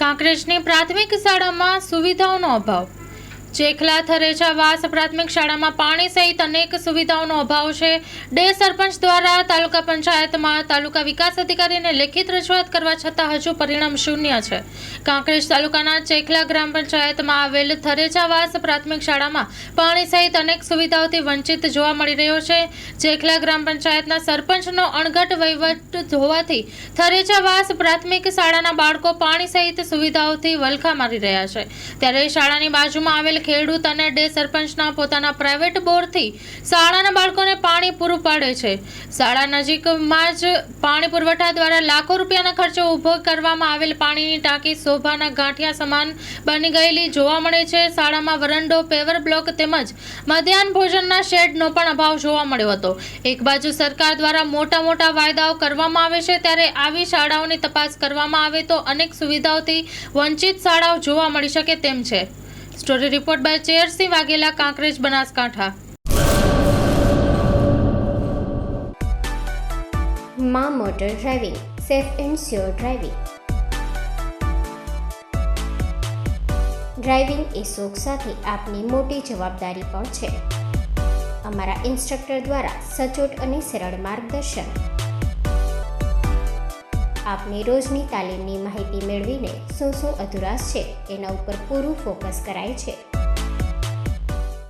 કાંકરેજની પ્રાથમિક શાળામાં સુવિધાઓનો અભાવ. ચેખલા થરેચા વાસ પ્રાથમિક શાળામાં પાણી સહિત અનેક સુવિધાઓનો અભાવ છે. ડે સરપંચ દ્વારા તાલુકા પંચાયતમાં તાલુકા વિકાસ અધિકારીને લેખિત રજૂઆત કરવા છતાં હજુ પરિણામ શૂન્ય છે. કાંકરેજ તાલુકાના ચેખલા ગ્રામ પંચાયતમાં આવેલ થરેચા વાસ પ્રાથમિક શાળામાં પાણી સહિત અનેક સુવિધાઓથી વંચિત જોવા મળી રહ્યો છે. ચેખલા ગ્રામ પંચાયતના સરપંચનો અણઘડ વહીવટ હોવાથી થરેચા વાસ પ્રાથમિક શાળાના બાળકો પાણી સહિત સુવિધાઓથી વલખા મારી રહ્યા છે. ત્યારે શાળાની બાજુમાં આવેલ ખેડૂત અને ડે સરપંચના પોતાના પ્રાઇવેટ બોરથી શાળાના બાળકોને પાણી પૂરું પાડે છે. શાળા નજીકમાં જ પાણી પુરવઠા દ્વારા લાખો રૂપિયાના ખર્ચે ઊભો કરવામાં આવેલ પાણીની ટાંકી શોભાના ગાંઠિયા સમાન બની ગયેલી જોવા મળે છે. શાળામાં વરંડો, પેવર બ્લોક તેમજ મધ્યાહન ભોજનના શેડનો પણ અભાવ જોવા મળ્યો હતો. એક બાજુ સરકાર દ્વારા મોટા મોટા વાયદાઓ કરવામાં આવે છે, ત્યારે આવી શાળાઓની તપાસ કરવામાં આવે તો અનેક સુવિધાઓથી વંચિત શાળાઓ જોવા મળી શકે તેમ છે. Story report by Chersinh Vaghela, Kankrej, Banaskantha. માં motor driving, safe and sure driving. Driving એ શોખ સાથે આપની મોટી જવાબદારી પણ છે. અમારા ઇન્સ્ટ્રક્ટર દ્વારા સચોટ અને સરળ માર્ગદર્શન. આપની રોજની તાલીમની માહિતી મેળવીને શું અધુરાશ છે એના ઉપર પૂરું ફોકસ કરાય છે.